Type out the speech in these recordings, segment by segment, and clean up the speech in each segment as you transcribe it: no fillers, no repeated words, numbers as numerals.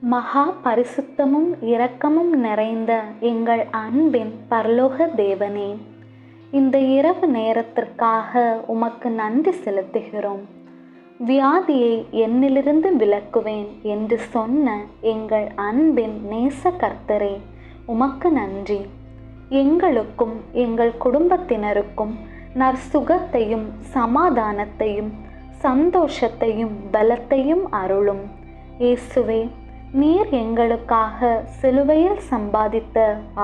மகா பரிசுத்தமும் இரக்கமும் நிறைந்த எங்கள் அன்பின் பரலோக தேவனே, இந்த இரவு நேரத்திற்காக உமக்கு நன்றி செலுத்துகிறோம். வியாதியை என்னிலிருந்து விலக்குவேன் என்று சொன்ன எங்கள் அன்பின் நேச கர்த்தரே, உமக்கு நன்றி. எங்களுக்கும் எங்கள் குடும்பத்தினருக்கும் நற்சுகத்தையும் சமாதானத்தையும் சந்தோஷத்தையும் பலத்தையும் அருளும். இயேசுவே, நீர் எங்களுக்காக சிலுவையில் சம்பாதித்த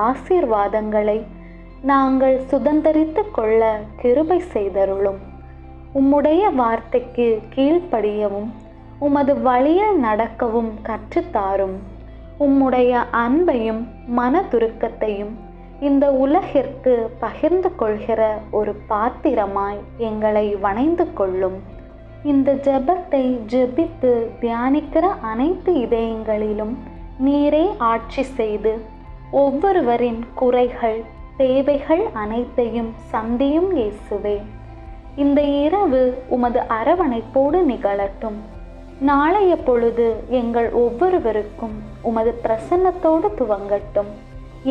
ஆசீர்வாதங்களை நாங்கள் சுதந்தரித்து கொள்ள கிருபை செய்தருளும். உம்முடைய வார்த்தைக்கு கீழ்ப்படியவும் உமது வழியில் நடக்கவும் கற்றுத்தாரும். உம்முடைய அன்பையும் மனதுருக்கத்தையும் இந்த உலகிற்கு பகிர்ந்து கொள்கிற ஒரு பாத்திரமாய் எங்களை வணைந்து கொள்ளும். இந்த ஜெபத்தை ஜெபித்து தியானிக்கிற அனைத்து இதயங்களிலும் நீரே ஆட்சி செய்து ஒவ்வொருவரின் குறைகள் தேவைகள் அனைத்தையும் சந்தியும். இயேசுவே, இந்த இரவு உமது அரவணைப்போடு நிகழட்டும். நாளைய பொழுது எங்கள் ஒவ்வொருவருக்கும் உமது பிரசன்னத்தோடு துவங்கட்டும்.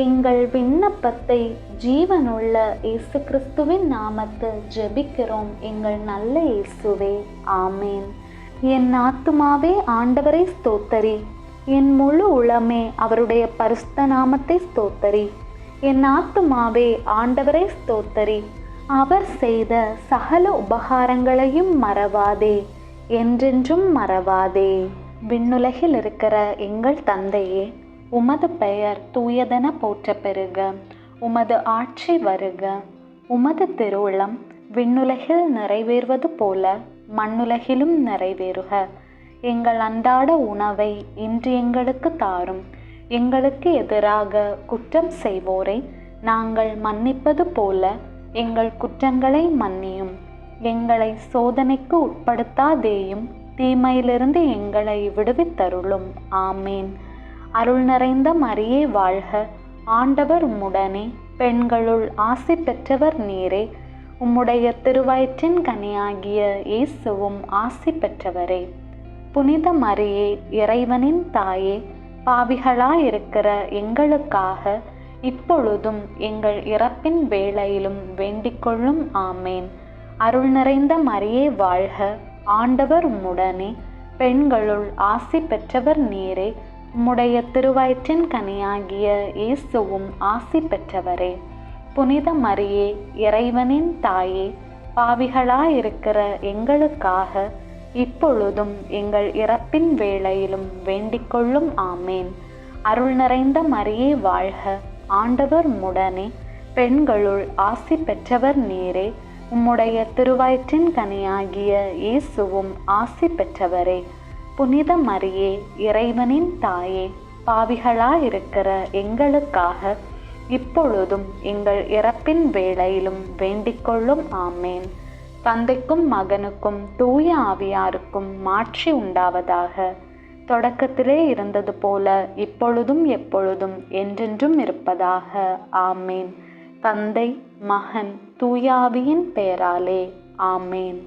எங்கள் விண்ணப்பத்தை ஜீவனுள்ள இயேசு கிறிஸ்துவின் நாமத்தில் ஜெபிக்கிறோம் எங்கள் நல்ல இயேசுவே, ஆமேன். என் ஆத்துமாவே ஆண்டவரை ஸ்தோத்தரி, என் முழு உளமே அவருடைய பரிசுத்த நாமத்தை ஸ்தோத்தரி. என் ஆத்துமாவே ஆண்டவரை ஸ்தோத்தரி, அவர் செய்த சகல உபகாரங்களையும் மறவாதே, என்றென்றும் மறவாதே. விண்ணுலகில் இருக்கிற எங்கள் தந்தையே, உமது பெயர் தூயதென போற்ற பெறுக. உமது ஆட்சி வருக. உமது திருவுளம் விண்ணுலகில் நிறைவேறுவது போல மண்ணுலகிலும் நிறைவேறுக. எங்கள் அன்றாட உணவை இன்று எங்களுக்கு தாரும். எங்களுக்கு எதிராக குற்றம் செய்வோரை நாங்கள் மன்னிப்பது போல எங்கள் குற்றங்களை மன்னியும். எங்களை சோதனைக்கு உட்படுத்தாதேயும், தீமையிலிருந்து எங்களை விடுவித்தருளும். ஆமேன். அருள் நிறைந்த மரியே வாழ்க, ஆண்டவர் உம்முடனே, பெண்களுள் ஆசி பெற்றவர் நீரே. உம்முடைய திருவயிற்றின் கனியாகிய இயேசுவும் ஆசி பெற்றவரே. புனித மரியே, இறைவனின் தாயே, பாவிகளாயிருக்கிற எங்களுக்காக இப்பொழுதும் எங்கள் இறப்பின் வேளையிலும் வேண்டிக்கொள்ளும். ஆமேன். அருள் நிறைந்த மரியே வாழ்க, ஆண்டவர் உம்முடனே, பெண்களுள் ஆசி பெற்றவர் நீரே. உம்முடைய திருவயிற்றின் கனியாகிய இயேசுவும் ஆசி பெற்றவரே. புனித மரியே, இறைவனின் தாயே, பாவிகளாயிருக்கிற எங்களுக்காக இப்பொழுதும் எங்கள் இறப்பின் வேளையிலும் வேண்டிக்கொள்ளும். ஆமேன். அருள் நிறைந்த மரியே வாழ்க, ஆண்டவர் உம்முடனே, பெண்களுள் ஆசி பெற்றவர் நீரே. உம்முடைய திருவயிற்றின் கனியாகிய இயேசுவும் ஆசி பெற்றவரே. புனித மரியே, இறைவனின் தாயே, பாவிகளாயிருக்கிற எங்களுக்காக இப்பொழுதும் எங்கள் இறப்பின் வேளையிலும் வேண்டிக்கொள்ளும். ஆமேன். தந்தைக்கும் மகனுக்கும் தூய ஆவியாருக்கும் மாட்சி உண்டாவதாக. தொடக்கத்திலே இருந்தது போல இப்பொழுதும் எப்பொழுதும் என்றென்றும் இருப்பதாக. ஆமேன். தந்தை, மகன், தூய ஆவியின் பெயராலே. ஆமேன்.